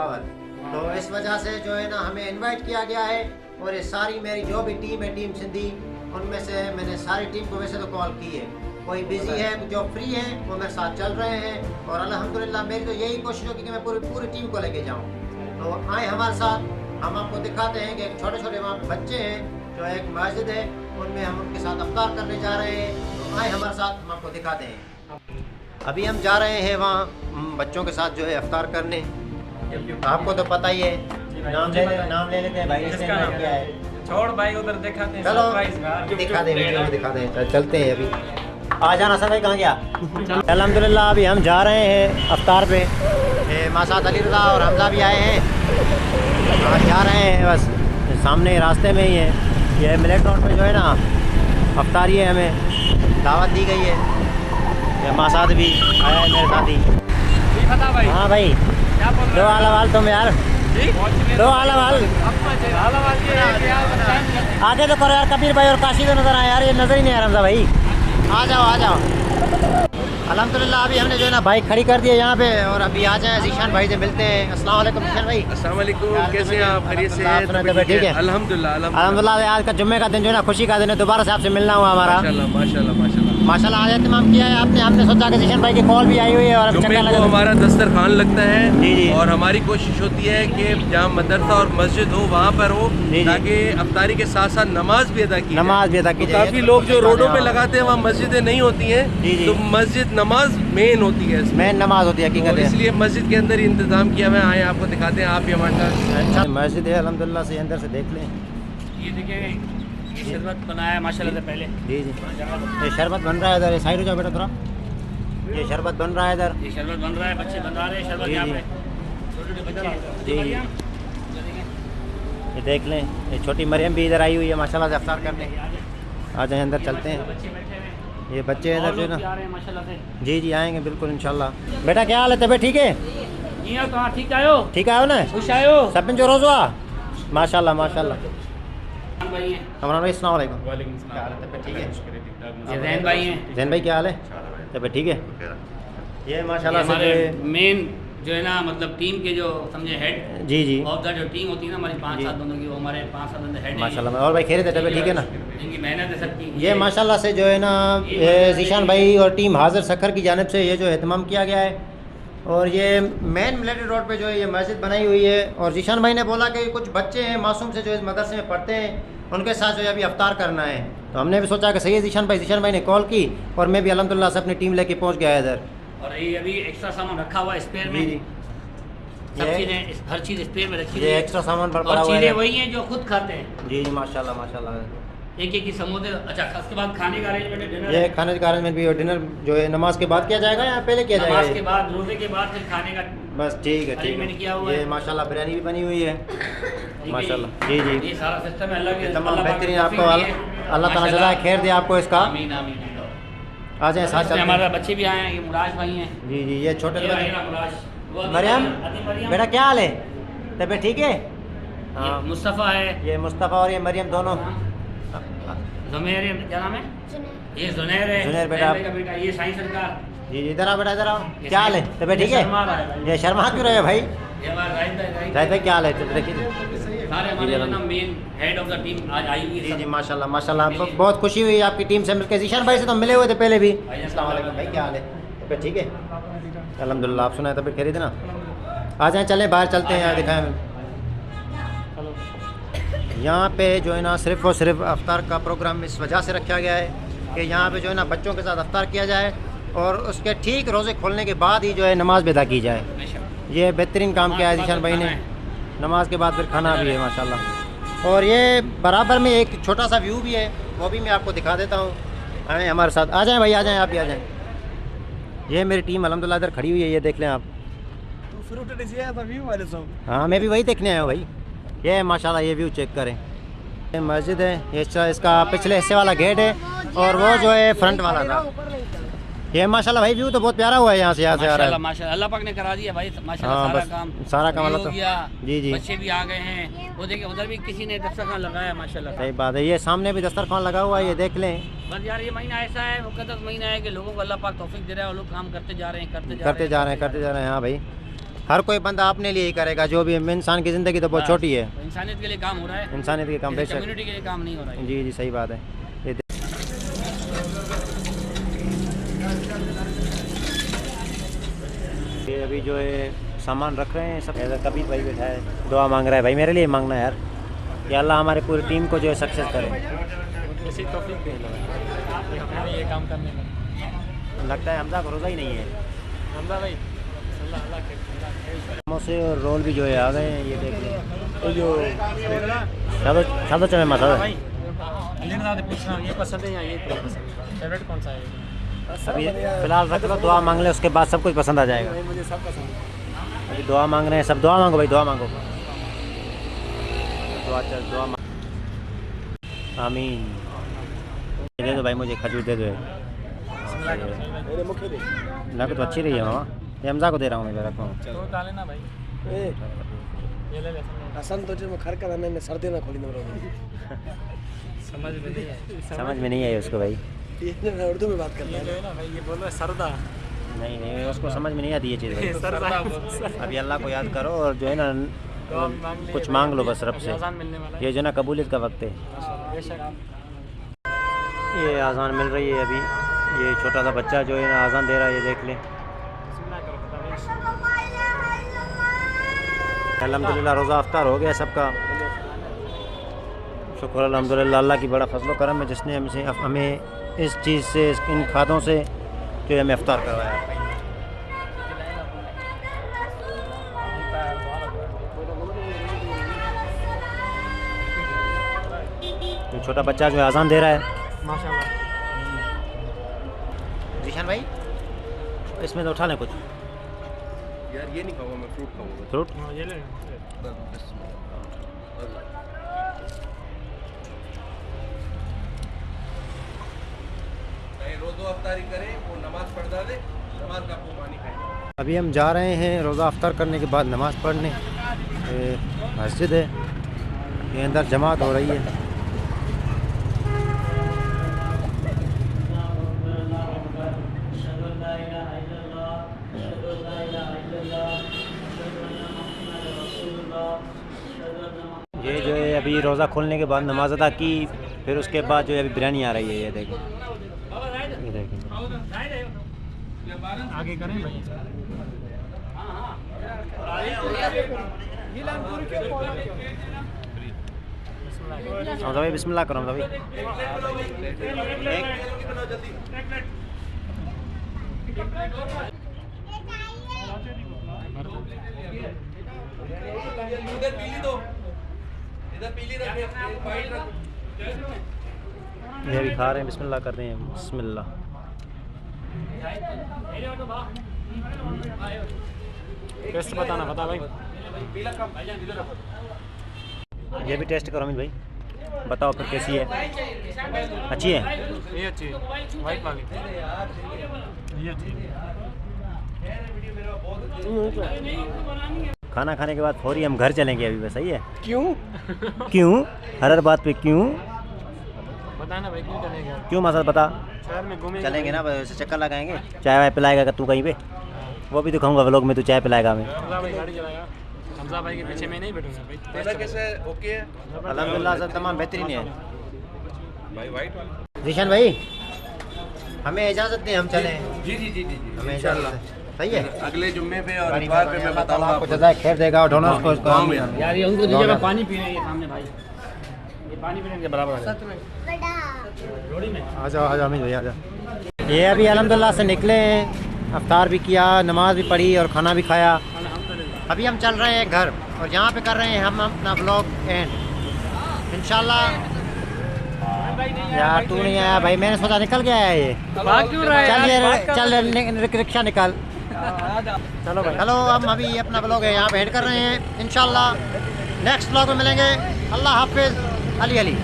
दावत। तो इस वजह से जो है ना हमें इनवाइट किया गया है और ये सारी मेरी जो भी टीम है, टीम सिंधी, उनमें से मैंने सारी टीम को वैसे तो कॉल की है। कोई बिजी है, जो फ्री है वो मेरे साथ चल रहे हैं और अल्हम्दुलिल्लाह मेरी तो यही कोशिश होगी कि मैं पूरी टीम को लेके जाऊँ। तो आए हमारे साथ, हम आपको दिखाते हैं कि एक छोटे छोटे वहाँ पे बच्चे हैं, जो एक मस्जिद है, उनमें हम उनके साथ अफ्तार करने जा रहे हैं। तो आए हमारे साथ, हम आपको दिखाते हैं। अभी हम जा रहे हैं वहाँ बच्चों के साथ जो है अफ्तार करने। आपको तो पता ही है, नाम ले लेते हैं भाई, इसका नाम क्या है? छोड़ भाई, उधर दिखाते हैं। चलो दिखा दे, वीडियो में दिखा दें। चलते हैं अभी। आ जाना सर भाई, कहाँ गया? अल्हम्दुलिल्लाह अभी हम जा रहे हैं अफ्तार पे। माँ साथ अली रज़ा और हमजा भी आए हैं, आज जा रहे हैं, बस सामने रास्ते में ही है। ये मिलेट रोड पे जो है ना अफ्तारी है, हमें दावत दी गई है। ये माँ साथ भी आया है मेरे साथ ही। हाँ भाई, दो आलावाल तुम यार, दो आलावाल आगे तो करो यार। कबीर भाई और काशी तो नज़र आए यार, ये नज़र ही नहीं आ रहा भाई। आ जाओ आ जाओ। अल्हम्दुलिल्लाह अभी हमने जो है ना बाइक खड़ी कर दी है यहाँ पे, और अभी आ जाए ज़ीशान भाई से मिलते हैं। अस्सलाम वालेकुम ज़ीशान भाई। अस्सलाम वालेकुम, कैसे हैं आप? खैरियत से हैं? ठीक है अल्हम्दुलिल्लाह। अल्हम्दुलिल्लाह आज का जुम्मे का दिन जो है ना खुशी का दिन है, दोबारा से आपसे मिलना हुआ हमारा। माशाल्लाह आज एहतमाम किया है आपने। हमने सोचा कि ज़ीशान भाई की कॉल भी आई हुई है और जुम्मे को हमारा दस्तरखान लगता है। जी जी। और हमारी कोशिश होती है कि जहाँ मदरसा और मस्जिद हो वहाँ पर हो, ताकि अफ्तारी के साथ साथ नमाज भी अदा की। काफ़ी लोग जो रोडों पे लगाते हैं वहाँ मस्जिदें नहीं होती हैं, तो मस्जिद नमाज मेन होती है, मेन नमाज होती है हकीकत है। इसलिए मस्जिद के अंदर इंतजाम किया हुआ है। आए आपको दिखाते हैं, आप भी हमारे साथ। अच्छा मस्जिद है अल्हम्दुलिल्लाह से, अंदर से देख लें। ये देखिए, ये शरबत बनाया माशाल्लाह से पहले। जी जी, ये शरबत बन रहा है इधर। साइड हो जाओ बेटा थोड़ा। ये शरबत बन रहा है इधर। ये शरबत बन रहा है, बच्चे बना रहे हैं शरबत यहाँ पे, छोटे छोटे बच्चे। जी ये देख लें, ये छोटी मरियम भी इधर आई हुई है माशाल्लाह से अफ्तार करने। आ जाए अंदर चलते हैं। बच्चे बैठे हुए, ये बच्चे इधर जो है ना। आ रहे हैं माशाल्लाह से। जी जी आएंगे बिल्कुल इंशाल्लाह। बेटा क्या हाल है, तबीयत ठीक है? जी हाँ, तो हाँ ठीक आयो, ठीक आयो ना? खुश आयो। सब जो रोज़ हुआ माशाल्लाह माशाल्लाह। भाई हैं, हमारा भाई अस्सलाम वालेकुम। वालेकुम क्या हाल है, तबीयत ठीक है? ये जैन भाई हैं। जैन भाई क्या हाल है, तबीयत ठीक है? ये माशाल्लाह से हमारे मेन जो है ना, मतलब टीम के जो समझे हेड जी जी ऑफ द जो टीम होती है ना हमारी 5-7 बंदों की, वो हमारे 5-7 बंदे हेड हैं। माशाल्लाह। और भाई खैरियत है, तबीयत ठीक है ना? इनकी मेहनत है सबकी। ये माशाल्लाह से जो है ना ज़ीशान भाई और टीम हाजिर सखर की जानिब से ये जो एहतमाम किया गया है, और ये मेन मिलिट्री रोड पे जो है ये मस्जिद बनाई हुई है। और ज़ीशान भाई ने बोला कि कुछ बच्चे हैं मासूम से जो इस मदरसे में पढ़ते हैं, उनके साथ जो है अभी अफ्तार करना है। तो हमने भी सोचा कि सही है ज़ीशान भाई ने कॉल की और मैं भी अल्हम्दुलिल्लाह से अपनी टीम लेके पहुंच गया इधर। और ये अभी एक्स्ट्रा सामान रखा हुआ है स्पेयर में। जी सब चीज़ें, हर चीज़ स्पेयर में रखी हुई ये है। एक्स्ट्रा सामान पर और पड़ा हुआ चीज़ें है। वही हैं जो खुद खाते हैं। जी जी माशाल्लाह माशाल्लाह। एक एक की समोसे। अच्छा, उसके बाद खाने का अरेंजमेंट है, डिनर ये है। खाने का अरेंजमेंट भी, और डिनर जो है नमाज के बाद किया जाएगा या पहले किया नमाज के जाएगा? बाद, रोजे के बाद फिर खाने का बस ठीक है ठीक अरेंजमेंट किया है। हुआ ये है। माशाल्लाह बिरयानी भी बनी हुई है ठीक है माशाल्लाह। जी जी ये सारा सिस्टम है। अल्लाह के तमाम बेहतरीन आपको तौफीक दी है। अल्लाह ताला जज़ाए खैर दे आपको इसका। आमीन आमीन। आ जाए साथ चलते हैं। हमारे बच्चे भी आए हैं, ये मुराज भाई हैं। जी जी ये छोटे ये बच्चे। भाई ना मुराज। वो मरियम मरियम बेटा क्या हाल है, तबीयत ठीक है? हाँ ये मुस्तफ़ा है। ये मुस्तफ़ा और ये मरियम दोनों। ज़ुमैर है, क्या नाम है? ये ज़ुनैर है। ज़ुनैर बेटा। का बेटा। ये साईं सरकार। जी जी इधर आओ बेटा, इधर आओ। क्या हाल है, तबीयत ठीक है? शर्मा रहा है भाई। ये शर्मा क्यों रहे हो भाई? ये हमारा राहिद जाहिद भाई क्या हाल है, देखिए। सारे हमारे ना main head of the team आज आई हुई जी है। जी माशाल्लाह माशाल्लाह। बहुत खुशी हुई आपकी टीम से मिलकर। ज़ीशान भाई से तो मिले हुए थे पहले भी। अस्सलाम वालेकुम भाई, क्या हाल है, तबीयत ठीक है? अल्हम्दुलिल्लाह। आप सुनाए तबीयत खैरियत है ना? आ जाएँ, चलें बाहर चलते हैं। यहाँ दिखाएँ, यहाँ पे जो है ना सिर्फ़ और सिर्फ अफ्तार का प्रोग्राम इस वजह से रखा गया है कि यहाँ पे जो है ना बच्चों के साथ अफ्तार किया जाए और उसके ठीक रोज़े खोलने के बाद ही जो है नमाज भी अदा की जाए। ये बेहतरीन काम किया है ज़ीशान भाई ने। नमाज के बाद फिर खाना भी है माशाल्लाह। और ये बराबर में एक छोटा सा व्यू भी है, वो भी मैं आपको दिखा देता हूँ। आए हमारे साथ, आ जाएँ भाई, आ जाएँ, आप भी आ जाएँ। ये मेरी टीम अल्हम्दुलिल्लाह इधर खड़ी हुई है, ये देख लें आप। हाँ मैं भी वही देखने आया हूँ भाई। ये माशाल्लाह ये व्यू चेक करें। ये मस्जिद है, ये इसका पिछले हिस्से वाला गेट है और वो जो है फ्रंट वाला था। ये माशाल्लाह भाई व्यू तो बहुत प्यारा हुआ है यहाँ से आ रहा है। माशाल्लाह अल्लाह पाक ने करा दिया भाई माशाल्लाह। हाँ, सारा काम हो अल्लाह गया। जी जी बच्चे भी आ गए हैं। वो देखिए उधर भी किसी ने दस्तरखान लगाया माशाल्लाह। सही बात है। ये सामने भी दस्तरखान लगा हुआ है, ये देख लें। बस यार ये महीना ऐसा है, मुक़द्दस महीना है कि लोगों को अल्लाह पाक तौफीक दे रहा है और लोग काम करते जा रहे हैं, करते जा रहे हैं। करते जा रहे हैं हाँ भाई। हर कोई बंदा अपने लिए ही करेगा, जो भी इंसान की ज़िंदगी तो बहुत छोटी है। इंसानियत के लिए काम हो रहा है, इंसानियत के काम बेशक, कम्युनिटी के लिए काम नहीं हो रहा है। जी जी सही बात है। ये अभी जो है सामान रख रहे हैं सब। इधर कबीर भाई बैठा है, दुआ मांग रहा है। भाई मेरे लिए मांगना है यार, या अल्लाह हमारे पूरी टीम को जो है सक्सेस करे। ये काम करने में लगता है हमजा को रोज़ा ही नहीं है। हमजा भाई समोसे और रोल भी जो है आ गए हैं, ये देख लो। तो जो सादो चमे मसा भाई पूछ रहा हूँ, ये पसंद है या ये फेवरेट कौन सा है? अभी फिलहाल रख लो, दुआ मांग ले, उसके बाद सब कुछ पसंद आ जाएगा। मुझे सब पसंद है। अभी दुआ मांग रहे हैं सब, दुआ मांगो भाई, दुआ मांगो, दुआ चल दुआ मांग। आमीन। दे दो भाई, मुझे खजूर दे दो। लग तो अच्छी रही है मामा, ये हमजा को दे रहा हूँ मैं, रखा हूँ। तो डाले ना भाई, ये ले ले। असन तो जो खर कर ने सर्दी ना खोली समझ में नहीं है, समझ में नहीं आई उसको भाई, ये उर्दू में बात करता ये है ना भाई, ये बोल रहा है सरदा। नहीं नहीं उसको समझ में नहीं आती ये चीज़ भाई। सरदा अभी अल्लाह को याद करो और जो है ना कुछ मांग लो बस रब से। आसान मिलने वाला है। ये जो ना कबूलियत का वक्त है। बेशक। ये आज़ान मिल रही है अभी, ये छोटा सा बच्चा जो है ना आज़ान दे रहा है, ये देख ले। अल्हम्दुलिल्लाह रोज़ा अफ्तार हो गया सबका, शुक्र अल्हम्दुलिल्लाह अल्लाह की बड़ा फजल करम है जिसने हमें इस चीज़ से, इन खादों से जो है हमें अफ्तार करवाया। तो छोटा बच्चा जो है आज़ान दे रहा है माशाल्लाह। जीशान भाई, इसमें तो उठा लें कुछ यार, ये नहीं खाऊंगा मैं, फ्रूट खाऊंगा। फ्रूट। ये ले। रोज़ो अफ्तारी करे, वो नमाज पढ़ दे, नमाज का पानी खाए। अभी हम जा रहे हैं रोज़ा अफ्तार करने के बाद नमाज़ पढ़ने। मस्जिद है, ये अंदर जमात हो रही है। ये जो है अभी रोज़ा खोलने के बाद नमाज अदा की, फिर उसके बाद जो है अभी बिरयानी आ रही है, ये देखें, ये देखें। आगे करें भाई। हमजा भाई बिस्मिल्लाह करो हमजा भाई। इधर पीली दो, इधर पीली रख, वाइट रख। ये अभी खा रहे हैं, बिस्मिल्लाह कर रहे हैं, बिस्मिल्लाह। टेस्ट बताना, बता भाई। ये भी टेस्ट करो अमित भाई, बताओ फिर कैसी है। अच्छी है, ये अच्छी है, वाइट वाली ये अच्छी है। खाना खाने के बाद फौरी हम घर चलेंगे अभी बस, सही है। क्यों क्यों, हर बात पे क्यों, बताना भाई, क्यों चलेंगे? क्यों मसला बता। शहर में घूमेंगे, चलेंगे ना, बस चक्कर लगाएंगे, चाय वाय पिलाएगा का तू कहीं पे, वो भी दिखाऊंगा व्लॉग में, तू चाय पिलाएगा हमें। हमजा भाई गाड़ी चलाएगा, हमजा भाई के पीछे मैं नहीं बैठूंगा भाई। टेस्ट कैसे? ओके है अल्हम्दुलिल्लाह सब तमाम बेहतरीन है। भाई, वाइट वाला। जीशान भाई, हमें इजाज़त दें, हम चलें। जी जी जी जी, हमें इजाज़त, सही है। अगले जुम्मे पे और इतवार पे मैं बताऊंगा आपको आपको। जज़ाए खैर देगा और दोनों को इसको यार ये उनको दीजिएगा, पानी पीने ये सामने भाई, ये पानी पीने के बराबर है। रोड़ी में आ जाओ अमित भाई, आ जाओ। ये अभी अल्हम्दुलिल्लाह से निकले हैं, अफ्तार भी किया, नमाज भी पढ़ी और खाना भी खाया। अल्हम्दुलिल्लाह। अभी हम चल रहे हैं घर और यहाँ पे कर रहे हैं हम अपना ब्लॉग एंड इंशाल्लाह। यार तू नहीं आया भाई, मैंने सोचा निकल गया है ये। भाग क्यों रहा है चल यार? ये चल रिक्शा निकाल। चलो भाई। हेलो, हम अभी अपना ब्लॉग है यहाँ पे एंड कर रहे हैं। इंशाल्लाह नेक्स्ट ब्लॉग में मिलेंगे। अल्लाह हाफिज़। अली अली।